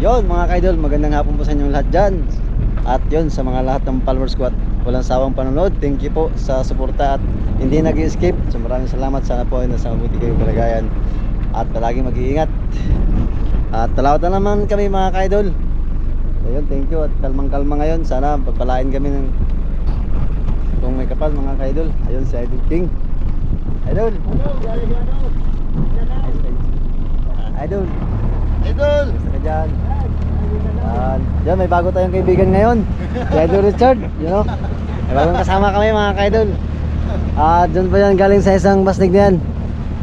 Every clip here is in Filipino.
Yun mga ka-idol, magandang hapon po sa inyong lahat dyan. At yun sa mga lahat ng followers ko at walang sawang panonood, thank you po sa suporta at hindi nag-escape. So maraming salamat, sana po ay nasa mabuti kayong kalagayan at palaging mag-iingat. At talawat na naman kami mga ka-idol. Ayun, thank you at kalmang-kalma ngayon. Sana pagpalain kami ng kung may kapal mga ka-idol. Ayun si Idol King. Idol. Idol. Idol! Gusto ka dyan? Dyan, may bago tayong kaibigan ngayon. Si Idol Richard, you know. May bagong kasama kami mga ka-idol. Dyan pa yan, galing sa isang basnig na yan.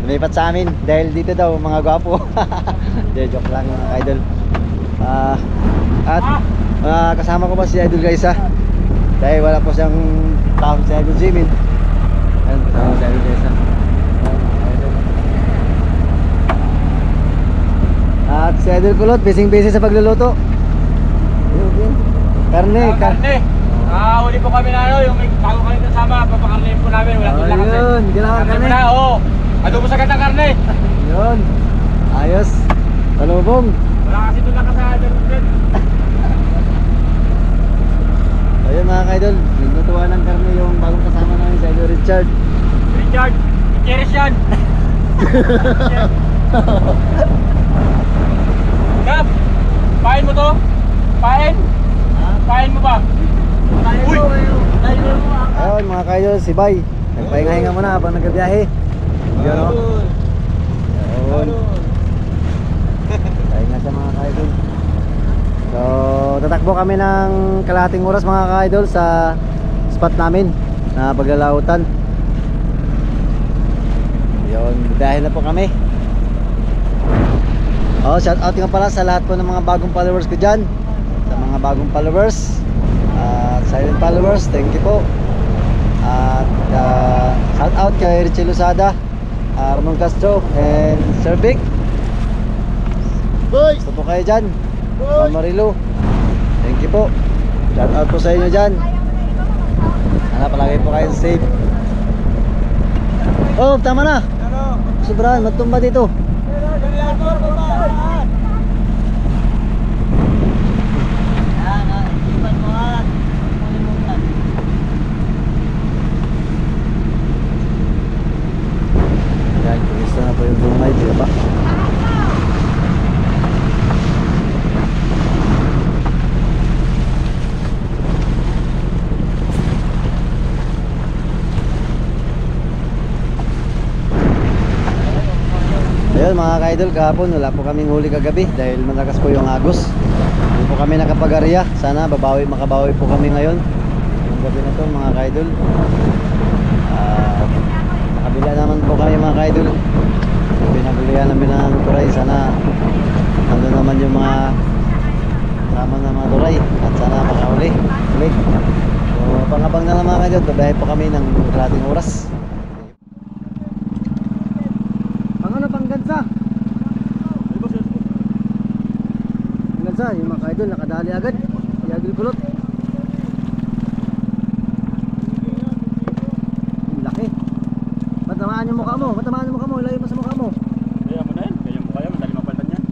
Lumipat sa amin dahil dito daw mga gwapo. Joke lang mga ka-idol. At kasama ko pa si Idol guys ha. Dahil wala po siyang tao si Idol Jimin. Ayan, kasama si Idol guys ha. At si Idol Kulot, busy sa pagluluto. Karne. Uli po kami na ano, yung may bago kami kasama, papakarnehin po namin, wala tong lakas. Ayun, ginawa karne. Oo, adobo sa ganda karne. Yun, ayos. Talubong. Wala kasi doon lakas sa Idol. Ayun mga ka-idol, naglutuan ng karne yung bagong kasama namin si Idol Richard. Richard, Cheers yan. Gab, pain mo to? Pain? Pain mo ba? Uy! Ayun mga ka-idol, si Bay. Nagpahinga-hinga muna habang nagbiyahe. Yun o. Ayun. Pahinga siya mga ka-idol. So, tatakbo kami ng kalahating oras mga ka-idol sa spot namin na paglalautan. Yun, dahil na po kami. Shout out nga pala sa lahat po ng mga bagong followers ko dyan. Sa mga bagong followers silent followers, thank you po. At shout out kay Richie Losada, Ramon Castro, and Sir Vic. Gusto po kayo dyan. Mama Rilo, thank you po. Shout out po sa inyo dyan. Sana palagi po kayo safe. Oh, tama na. Sobrahan, matumba dito. Yan, gusto na po yung bungay, di ba? Ayun mga ka-idol, kahapon wala po kaming huli kagabi dahil malakas po yung agos. Hindi po kami nakapag-arya. Sana makabawi po kami ngayon yung gabi na to mga ka-idol. Nakabila naman po kami mga ka-idol. Pinagulihan namin ng turay. Sana nandun naman yung mga kasama ng mga turay at sana makahuli ulit. So pangabang na lang mga ka-idol, babahe po kami ng kalating oras. Yung mga ka-idol nakadali agad si Idol Kulot. Laki. Ba't tamaan yung mukha mo? Ilayo mo sa mukha mo. Kaya mo na yan, kaya mo madali mapaltan yan.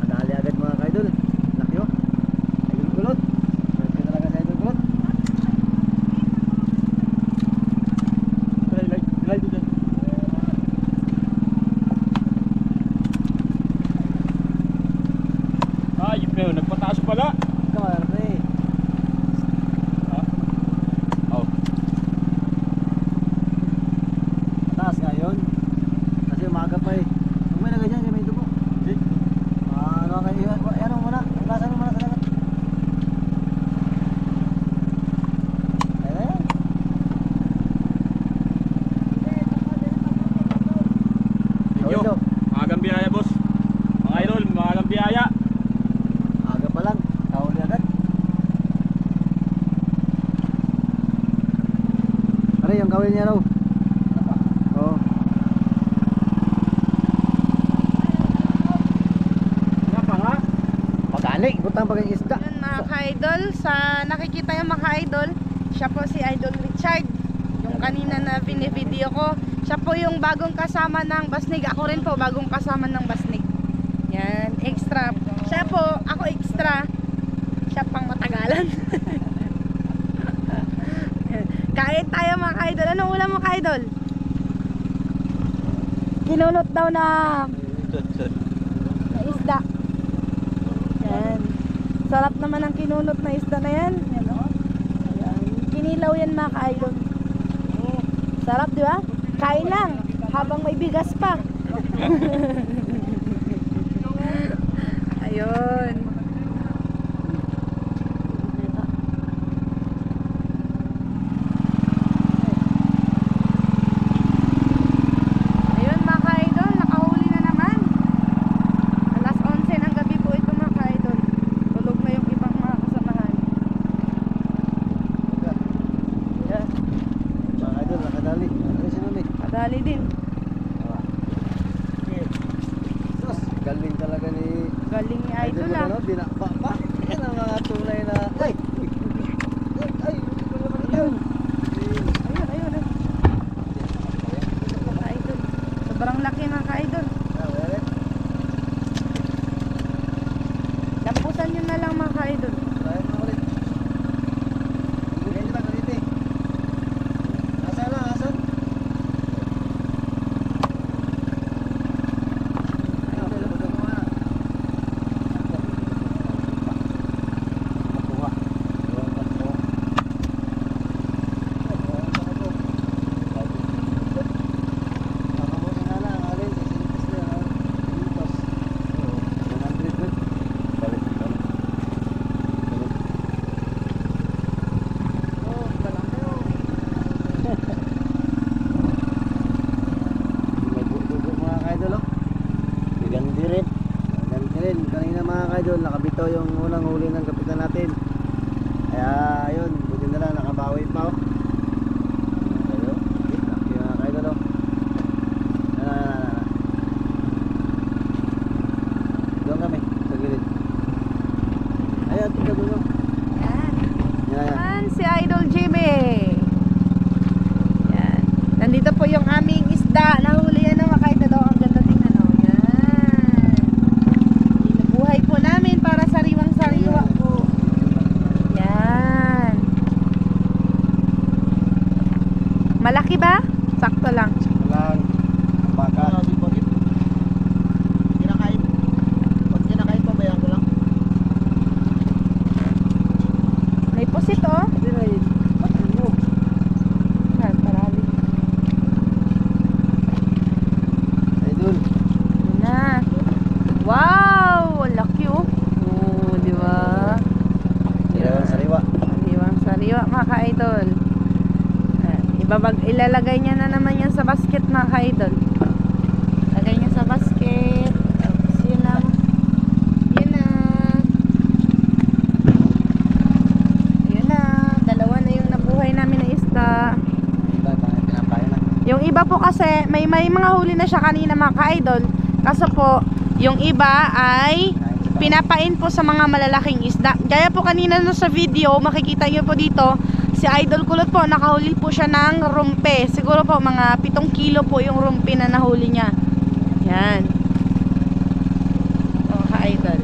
Nakadali agad mga ka-idol. Laki o Idol Kulot. Laki talaga si Idol Kulot. Light dito. Nagpataas pala. Karne. Oh. Mataas nga yun. Kasi umaga pa eh. Huwag may na ganyan, may dugo. Ano kayo? Ano mo muna? Basan mo muna sa dagat. Ayan. Thank you. Maagang biyaya boss. Mga idol, maagang biyaya. Yung kawil niya raw. Oo. Nga nga? Pagani, butang pag isda. Yun mga ka-idol, sa nakikita yung mga idol, siya po si Idol Richard. Yung kanina na binivideo ko, siya po yung bagong kasama ng Basnig. Ako rin po bagong kasama ng Basnig. Yan. po, ako extra. Siya pang matagalan. Kain tayo mga ka-idol. Anong ulam mo ka-idol? Kinunot daw na isda. Yan. Sarap naman ang kinunot na isda na yan. Yan, oh. Yan. Kinilaw yan mga ka-idol. Sarap, di ba? Kain lang habang may bigas pa. Ayun. Ayun mga ka-idol, nakahuli na naman. Alas 11 ng gabi po ito mga ka-idol. Tulog na yung ibang mga kasamahan. Yan. Mga idol, nakadali. Ano si Mami? Madali din. Sus, galing talaga ni Galing ni idol ah. Ano, binakpa pa. Yan ang mga tunay na... Ay! Ay! Wala naman yun. Ayun, ayun. Mga idol. Sobrang laki mga ka-idol. Lampusan nyo na lang mga ka-idol. Kanina mga kaidol, nakabito yung unang huli ng kapitan natin. Kaya ayun, buti na lang nakabawi pa oh. Ayun, laki mga kaidol oh. Doon kami, sa gilid. Ayun, tika doon oh. Yan. Yan, yan. Yan si Idol JB. Yan. Nandito po yung aming isda. Nahuli yan mga ka-idol. Ang ganda tingnan oh. Yan. Binubuhay po namin para sariwang-sariwa po. Yan. Malaki ba? Sakto lang. Walang baka. Kinakain. Pag kinakain pa, bayan ko lang. May pusit oh. Hindi na yun. Marami. Idol. Yun na. Wow! Ang laki oh. Oo, di ba? Dalawang sariwa. Sariwang sariwa mga ka-idol. Ilalagay niya na naman yan sa basket mga ka-idol. Lagay niya sa basket. Tapos yun lang. Yun na. Yun na. Dalawa na yung nabuhay namin na isda. Iba, pinapaya na. Yung iba po kasi, may mga huli na siya kanina mga ka-idol. Kaso po, yung iba ay pinapain po sa mga malalaking isda. Gaya po kanina no sa video, makikita nyo po dito, si Idol Kulot po, nakahuli po siya ng rumpe. Siguro po mga 7 kilo po yung rumpe na nahuli niya. Yan. O, ka-idol.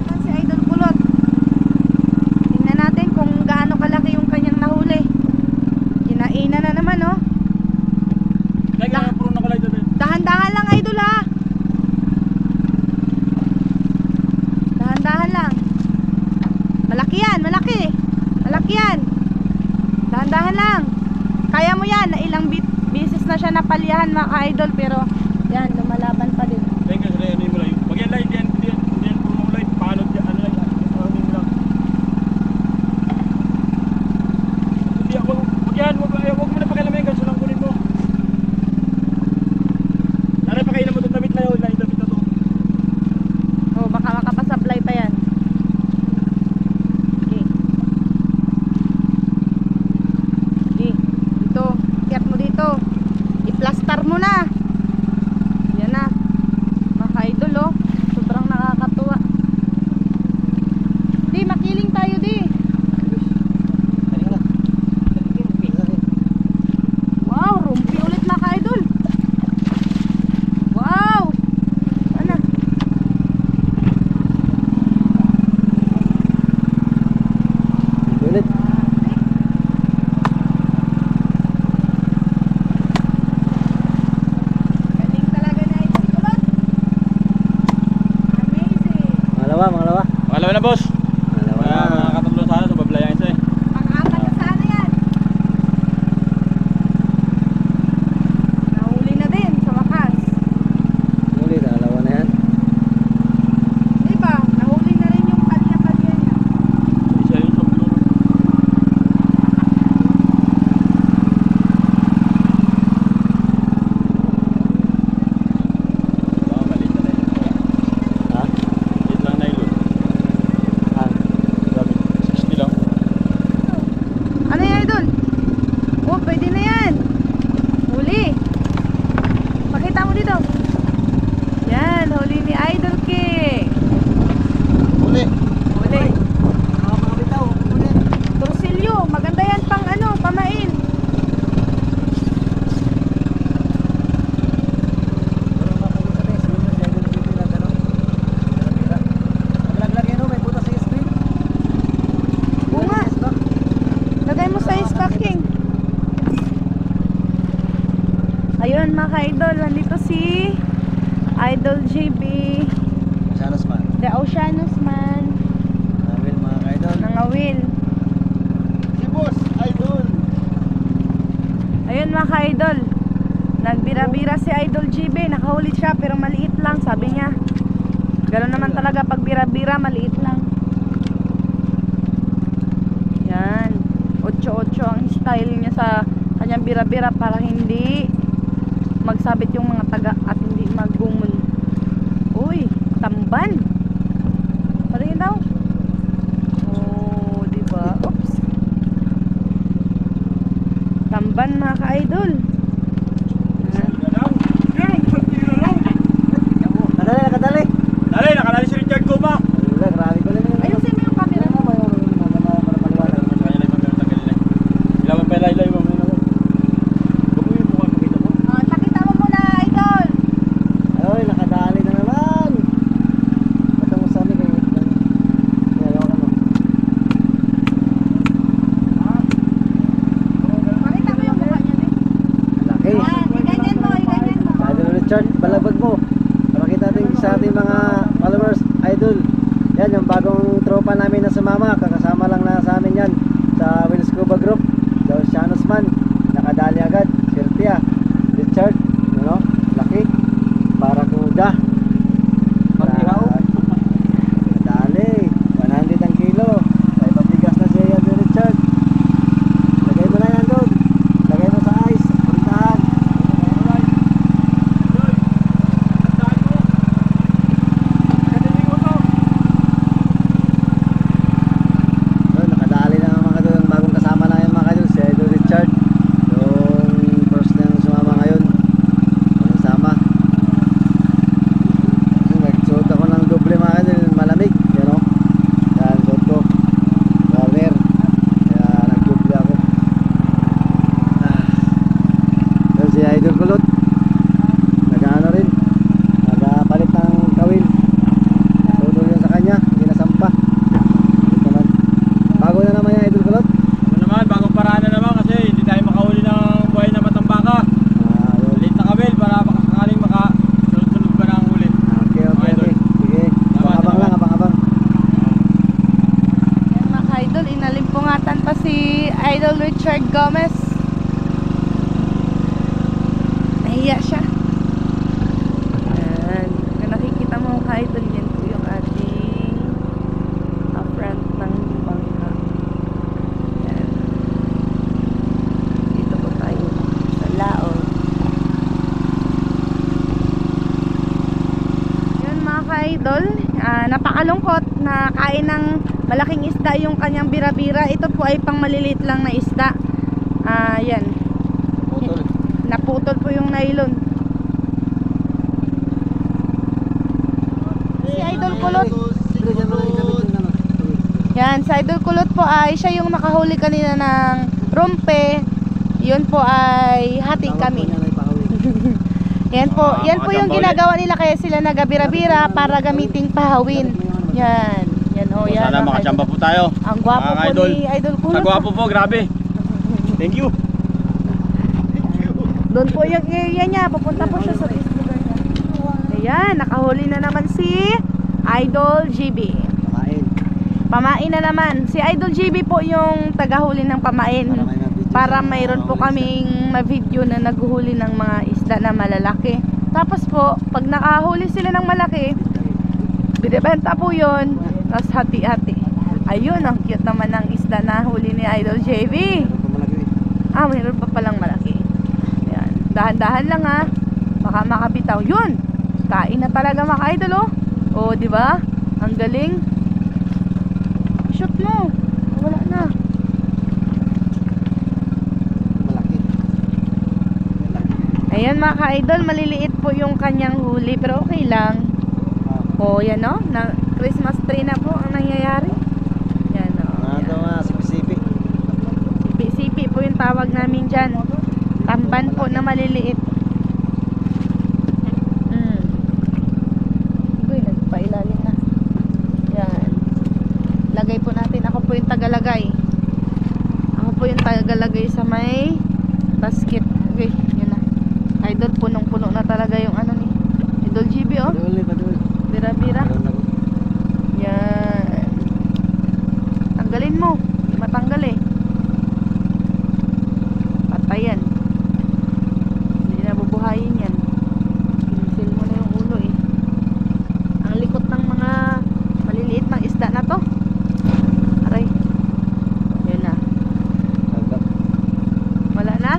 Yan si Idol Kulot. Tingnan natin kung gaano kalaki yung kanyang nahuli. Kinainan na naman, oh. Kaya puro na kulay doon. Dahan-dahan lang, Idol, ha. Dahan-dahan lang. Malaki yan, malaki. Malaki yan. Dahan-dahan lang. Kaya mo yan. Na ilang bisis na siya napalihan mga ka-idol. Pero yan, lumalaban pa din. Teka, sila yan yung mulay. Pag yan live, yan puro mulay. Paano yan? Ano lang? Ano lang? Hindi ako. Pag yan, huwag mo na pakialamin. Ganso lang kunin mo. Nanay, pakailan mo itong damit na yun. Damit na to. Oh, baka makapasablay pa yan. Okay. Okay. Dito. Ikat mo dito. I-plaster mo na. Pangalawa. Pangalawa na, boss. Pangalawa Kaya na. mga katatlo sana, tumablayan isa eh. Pang-apat na sana yan. Nahuli na din sa wakas. Ulit, dalawa na yan. Diba? Nahuli na rin yung kalya-kalya niya. Isa yung sa blue. Baka maliit na yun. Ha? Maliit lang na yun. Ah, Sabi, 60 lang. Ano yan, idol? Oh, pwede na yan. Huli. Pakita mo dito. Yan, huli ni Idol King. Uli. Huli. Nakapakabitaw. Uli. Torsilyo, maganda yan pang ano, pamain. Bunga. Lagay mo sa stocking. Ayun mga ka-idol, nandito si Idol JB, Sanas pa. the Oceanus man, Nawil mga kaidol. nangawil. Si Boss, Idol. Ayun mga ka-idol, nagbira-bira si Idol JB, nakahuli siya pero maliit lang, sabi niya. Gano'n naman talaga pag bira-bira, maliit lang. Yan, 8-8 ang style niya sa kanyang bira-bira para hindi magsabit yung mga taga at hindi maggumol. Uy, tamban. Patingin daw. Oh, diba? Oops. Tamban mga ka-idol. Yan. Kadali, kadali. Dali, nakalali si Richard Guma. Wala, grabe ko lang yun. Ayusin mo yung camera. Ilawan pa ilay mo muna. Huwag mo yung mukha makita mo. Ah, takita mo muna, idol. Ay, nakadali na naman. Patungos sa amin kayo. Ayaw ka mo. Pakita mo yung mukha niya, din. Laki. Yan, iganyan mo, iganyan mo. Idol Richard, balabag mo. Pakita natin sa ating mga followers, Idol. Yan, yung bagong tropa namin na sumama. Kakasama lang na sa amin yan. Sa Will Scuba Group. Daw Shanos man. Nakadali agad. Sirtia. Richard. Ano? Laki. Para kuda. Pag-ihaw. Dali. 100 ang kilo. Ay mabigas na siya Idol Richard. Lagay mo na yan doon. Lagay mo sa ice. Puntahan. So, nakadali na mga kadol, ang bagong kasama na yung mga kadol, si Idol Richard. Yung first na yung sumama ngayon. Yung sama. So, nagsuot ako ng doble mga kadol, malamig. Yan o. Yan, suot ko. Warner. Kaya nagdoble ako. Yan si Idol Kulot. Nag-ano rin. Nagpalit ng kawil. Tutol yun sa kanya. Hindi nasampa. Ito naman. Bago na naman yung Idol Kulot. Ano naman, bagong paraan na naman kasi hindi tayo makahuli ng buhay na matambaka. Yun. Ulit na kabel para sakaling sunod-sunod pa na ang huli. Okay, okay, Idol. okay. Sige. Tama, Abang tama. lang, abang. Yan mga ka-idol, inalimpungatan pa si Idol Richard Gomez. Nahiya siya. Yan. Kung nakikita mo ka-idol, yan po yung ating front ng bangka. Yan. Dito po tayo sa laot. Yun mga ka-idol, napakalungkot na kain ng malaking isda yung kanyang bira-bira. Ito po ay pang maliliit lang na isda. Yan. Putol. Naputol po yung nylon. Si Idol Kulot. Yan, si Idol Kulot po ay siya yung nakahuli kanina ng rumpe. Yun po ay hati kami. Yan po yung ginagawa nila kaya sila nagabira-bira para gamiting pahawin. Yan. Yan oh, yan. Sana mga makachamba idol. po tayo. Ang gwapo Mga po idol. ni Idol Kulot. Sa gwapo po, grabe. Thank you. Doon po yung area niya. Pupunta po siya sa lugar niya. Ayan, nakahuli na naman si Idol GB. Pamain. Pamain na naman. Si Idol GB po yung tagahuli ng pamain. Para mayroon po kaming ma-video na naghuhuli ng mga isda na malalaki. Tapos po, pag nakahuli sila ng malaki, binibenta po yun. Tapos hati-hati. Ayun, ang cute naman ng isda na huli ni Idol JB. Ah, mayroon pa palang malaki. Yan. Dahan-dahan lang ha. Baka makabitaw. Yun! Kain na talaga mga idol oh. Oh, di ba? Ang galing. Shoot mo. Wala na. Malaki. Ayan mga ka-idol, maliliit po yung kanyang huli pero okay lang. Oh, yan oh. Na Christmas tree na po ang nangyayari. Yan oh. Ito nga, sipi-sipi. Sipi-sipi po yung tawag namin dyan. Tamban po na maliliit. Uy, nagpailalim na. Yan. Lagay po natin. Ako po yung tagalagay. Ako po yung tagalagay sa may basket. Okay, yun na. Idol, punong-puno na talaga yung ano ni Idol GB oh. Padul. Bira-bira. Yan. Tanggalin mo. Hindi matanggal eh. Patayan. Hindi na bubuhayin yan. Kinsil mo na yung ulo eh. Ang likot ng mga maliliit ng isda na to. Aray. Yan na. Wala na?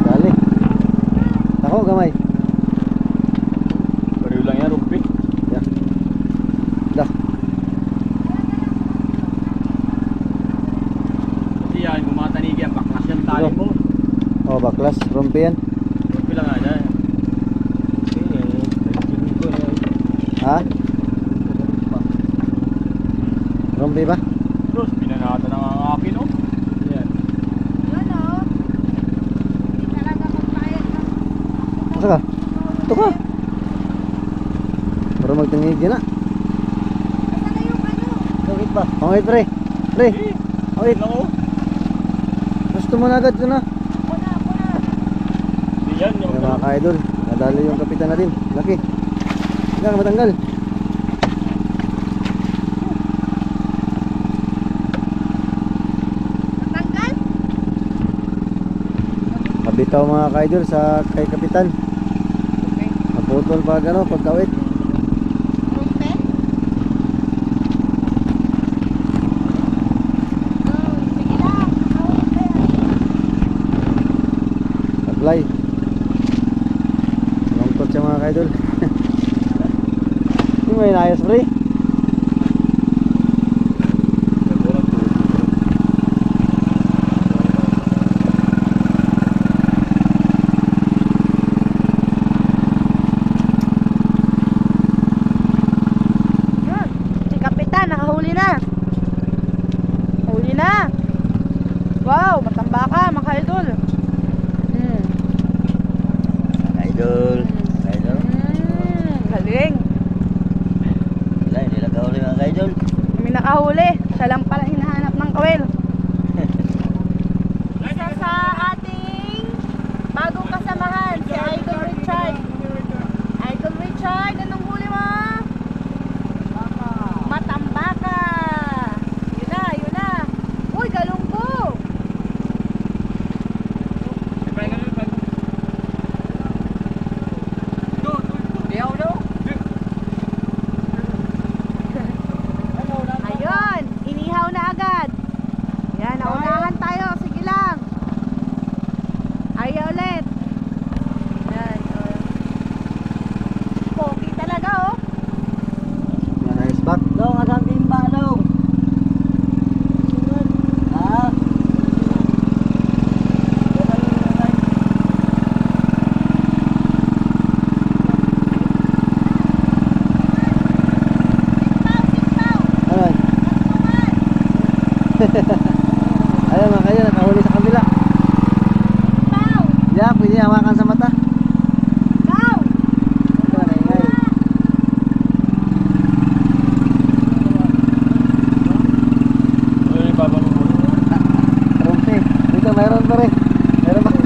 Dali. Ako, gamay. Pareho lang yan, rumpi. Yan. Dah. Kasi yan, kung mga tanigi yan, baklas yan tali mo. Oh, baklas. Rumpi yan. Rumpi lang nga dyan. Ha? Rumpi ba? Bros, pinanata ng akin oh. Yan. Yun oh. Hindi talaga magbayad ng... Asa ka? Ito ka. Para magtangig yan na. Asa na yung ano? Pangit ba? Pangit pre. Pre. Pangit. Lang oh. Gusto mo na agad ko na. Kuna. Hindi yan. Ayan mga ka-idol. Nadali yung kapitan natin. Laki. Hanggang matanggal. Matanggal? Mabitaw mga ka-idol sa kay kapitan. Okay. Naputol pag ano, pagkawit. Rumpe? Oh, sige lang. Apply. Lungkot siya mga ka-idol. Hindi mo inayos pre. Yun. Si Kapitan, nakahuli na. Huli na. Wow, matamba ka, mga idol. Idol. Idol. Galing. Wala, hindi nagkahuli mga ka-idol. Kami nakahuli. Siya lang pala hinahanap ng kawel. Isa sa ating bagong kasamahan, si Idol Richard. Idol Richard, anong huli mo? Matambaka. Yun na. Uy, galunggo. Ayun, inihaw na agad. Yan, naunahan tayo. Sige lang. Ayaw ulit. Yan. Pogi talaga oh. Nice back. Dong, agang timba dong. Ha? Alright. Ayun mga kayo, nakahuli sa kabila. Yeah, pwede hawakan sa mata. Ito na ingay. Ano yung baba mo? Rumpi. Dito mayroon pa rin. Meron pa kayo.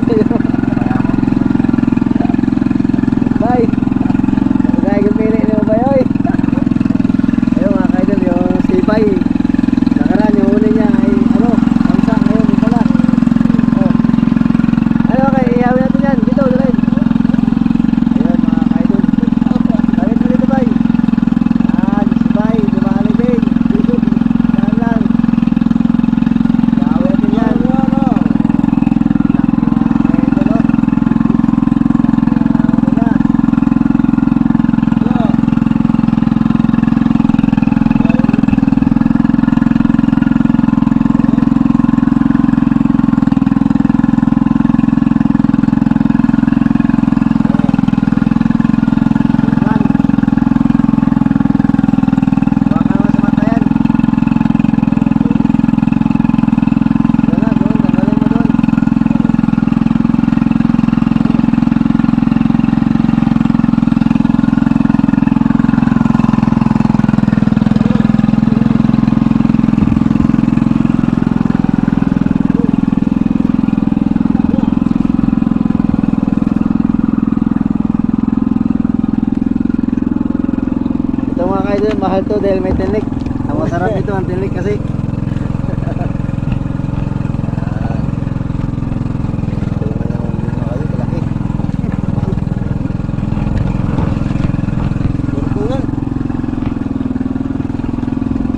mahal to dahil may tinik. Ang masarap ito ang tinik kasi.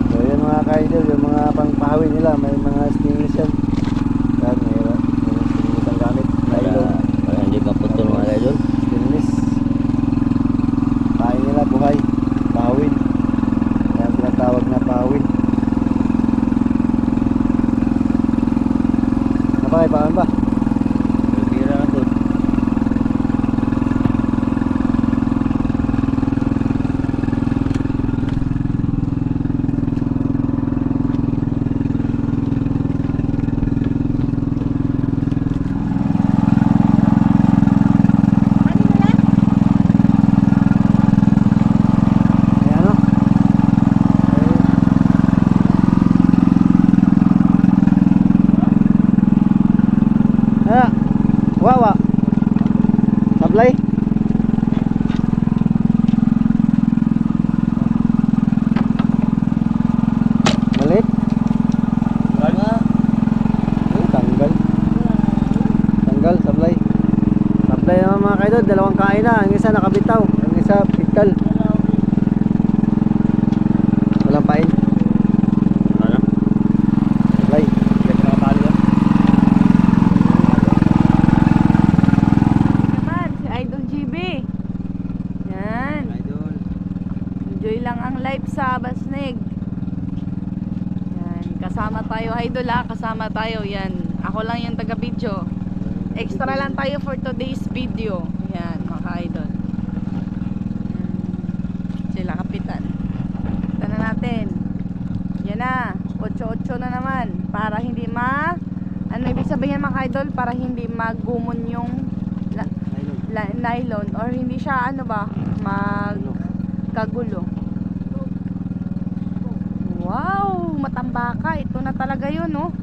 So yun mga ka-idol, yung mga pangpahawin nila, may mga stainless yan. Yan, mayroon stainless ang gamit. Nylon, Para hindi maputol mga idol. stainless. Pahay nila, buhay. Pahawin. Yan tinatawag na pahawin. Pahawin ba? Bira na to. Ayan o. Ayan. Wawa. Sablay. Balik. Tanggal. Tanggal, sablay. Sablay naman mga kaidol, dalawang kain na. Ang isa nakabitaw, ang isa pikal. Walang pain. Ano? Sablay. Naman, si Idol GB. Yan. Idol. Enjoy lang ang live sa Basnig. Yan. Kasama tayo, Idol ha. Kasama tayo. Yan. Ako lang yung taga-video. Extra lang tayo for today's video. Yan, mga idol. Sila kapitan. Ito na natin. Yan na. 8-8 na naman. Para hindi ano ibig sabihin mga idol? Para hindi magumon yung nylon. Or hindi siya magkagulo. Wow! Matambaka. Ito na talaga yun, no?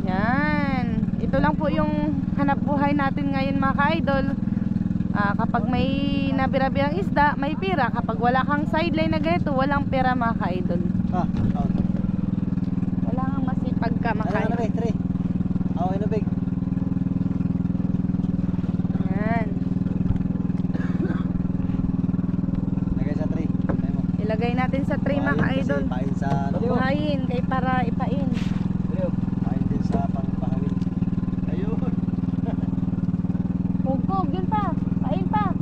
Yan. Ito lang po yung hanap buhay natin ngayon mga ka-idol. Kapag may nabira-birang isda, may pira. Kapag wala kang sideline na ganito, walang pera mga ka-idol. Wala kang masipag ka mga ka-idol. Tre. Ako inubig. Yan. Lagay sa tray. Ilagay natin sa tray mga ka-idol. Pain sa Buhayin kay para ipain. Pain din sa pangpahawin. Ayun. Hugog, yun pa. Pain pa.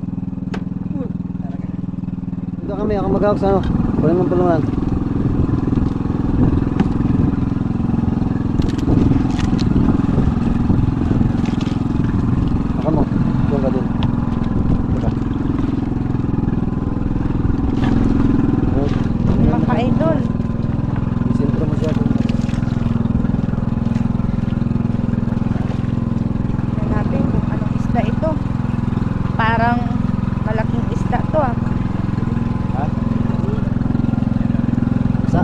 Dito kami, ako mag-hawak sa ano. Pulungan. Ako mo. Doon ka din. Diba? Mga ka-idol. Sentro mo siya. Tignan natin kung anong isda ito. Parang malaking isda to ah. Ha? Isa.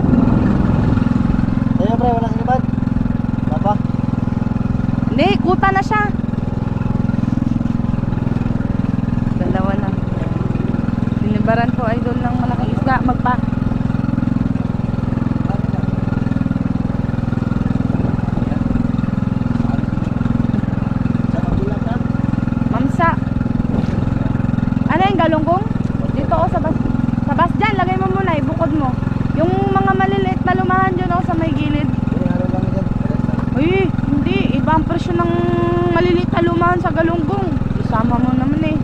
Sa'yo pre, wala sinibad? Papa? Hindi, kuta na siya. Dalawa na. Sinibaran ko idol ng malaking isda. Mamsa. Ano yung galunggong? Dito ako sa bas dyan. Lagay mo muna, ibukod mo. Yung mga maliliit na lumahan dyan ako sa may gilid. Uy, hindi. Iba ang presyo ng maliliit na lumahan sa galunggong. Isama mo naman eh.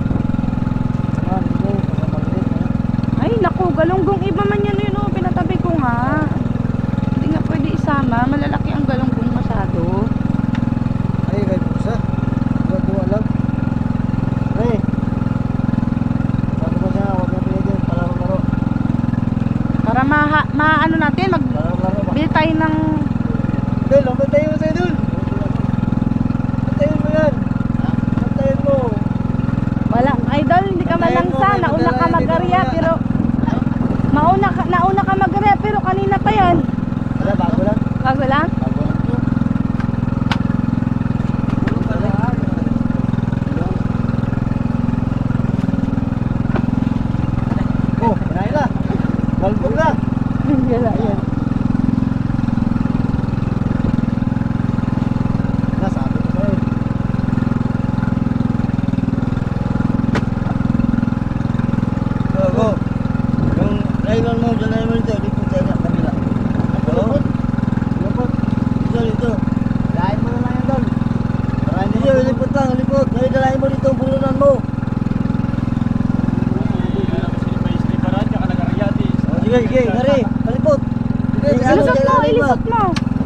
Ay, naku, galunggong iba man yan yun oh. Pinatabi ko nga. Hindi nga pwede isama. Malalaki ang galunggong masyado. Ay, kahit isa. Dua lang. Ay. Sabi ko siya, huwag na pinigil para mamaro. Para ano natin, Para mamaro ba? magbili tayo ng... Dol, mabantayin mo sa'yo, Dol. Bantayin mo yan. Bantayin mo. Wala, idol, hindi ka Bantayan mo, malangsa. may Nauna ka madala, mag-area, hindi pero... Nauna ka mag-area, pero kanina pa yan. Wala, bago lang. Bago lang? Bago lang to. Oh, kinain na. Balbog na. Gala yan. Nasabi ko sa'yo. Go. Yung nylon mo, dyan na naman ito. Dito tayo na kabila. Lipot. Lipot. Dito. Lain mo na lang yan doon. Para hindi Dito, lipot lang, lipot. Ngayon dalahin mo dito ang bulunan mo. Sige, gari. Palipot. Sige, Ilusot mo, ilalim ilusot mo.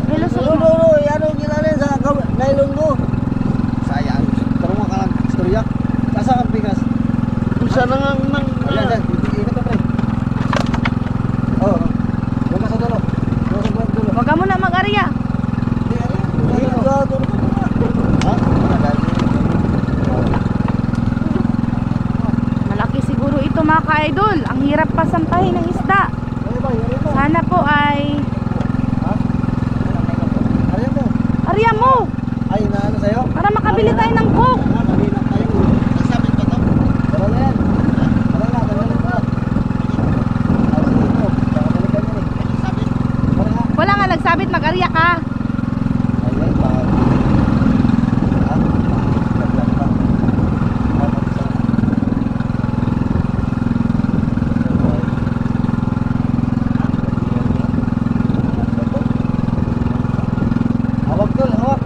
Ilusot mo. No, ano gilalin sa nylon mo. sayang. Tarong mo ka lang istorya. Kasa kang pikas. Isa na nga nang... Ayan, dyan. Ikot na, pre. Oo. Huwag ka sa dulo. Huwag ka sa dulo. Huwag ka muna mag-arya. Hindi, ano? Ha? Malaki siguro ito mga ka-idol. Ang hirap pa sampahin ng isda. Ano ba? Yari mo. Sana po ay... Ha? Ano mo? Arya mo! Ay, naano sa'yo? Para makabili tayo ng coke. Kabilang tayo. Nasabit pa to? Dalawa na yan. Dalawa na pa. Ay, sige ito. Kakabalikan yan eh. Nasabit. Para nga. Wala nga nagsabit, mag-arya ka. Ay, ay, bakit? Ha? Naglag pa. Hawak tol, hawak.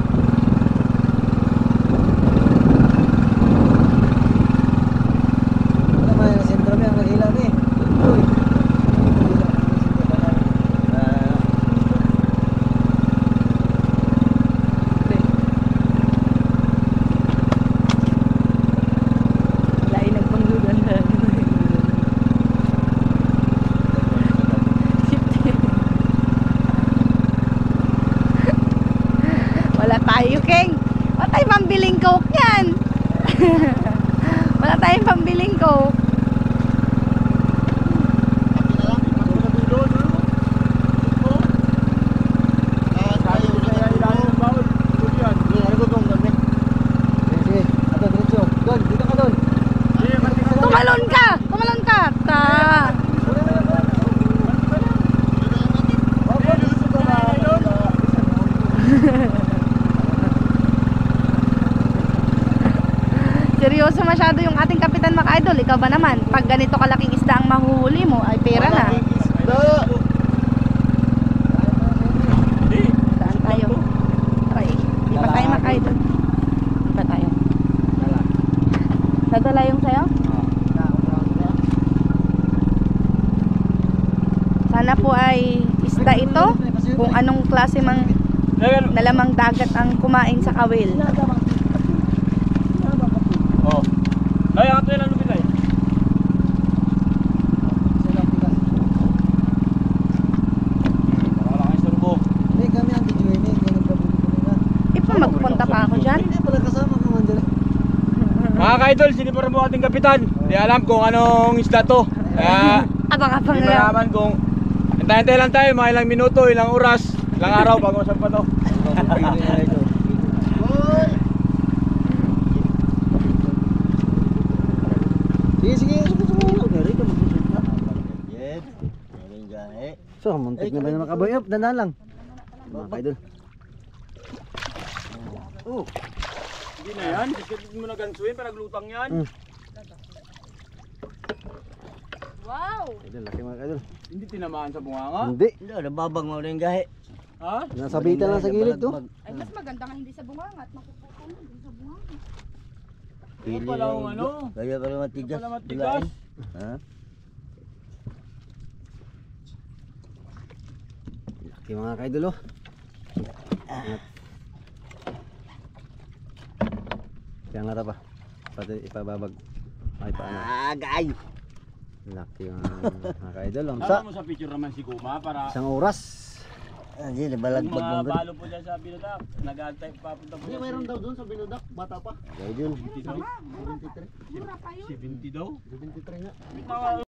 Ano naman yung sentro niya, ang naghilaw niya eh. Uy. Lain nagpangludan na. Wala tayo, King. Wala tayong pambiling coke yan. Wala tayong pambiling coke. Sige, ato, diretso. Doon, dito ka doon. Tumalon ka! Tumalon ka! Ta! Seryoso masyado yung ating kapitan mga idol. Ikaw ba naman? Pag ganito kalaking isda ang mahuhuli mo, ay pera na. Saan tayo? Try. Di pa tayo mga idol. Di pa tayo. Nadala yung sayo? Sana po ay isda ito. Kung anong klase mang nalamang dagat ang kumain sa kawil. Oh. Ay, ang tayo lang lupit ay. Wala kang istorbo. Hindi, kami ang video ini. Ganun ka buti na. Ipa magpunta pa ako dyan. Hindi pala kasama ka man dyan. Mga ka-idol, siniparan mo ating kapitan. Hindi alam kung anong isda to. Kaya, Abang-abang hindi lang. malaman kung hintay-hintay lang tayo, mga ilang minuto, ilang oras, ilang araw bago masang pa to. Sige, sige. Yes. Ngayon gahe. So, muntik na ba na makaboy up? Dandan lang. Mga kaidol. Hindi na yan, diskipin mo na gansuin para naglutang yan. Wow! Kaidol, laki mga kaidol. Hindi tinamaan sa bunganga. Hindi. Hindi, nababag mo rin gahe. Ha? Nasabitan lang sa gilid to. Ay, mas maganda nga hindi sa bunganga at makukuha mo din sa bunganga. Ano pala ang ano? Kaya pala matigas. Ano pala matigas? Ha? Laki mga kaidol oh. Kaya nga pa. Pati ipababag. Ay paano. Agay. Laki mga kaidol. Ang Tama mo sa picture naman si Kuma para isang oras. Hindi, kung nabalagbag mo rin. mabalo po dyan sa Binodak, nag-aantay papunta po dyan. Mayroon daw doon sa Binudak, bata pa. Kaidol. 70 daw? 73 70 daw? 73 nga. Bitaw,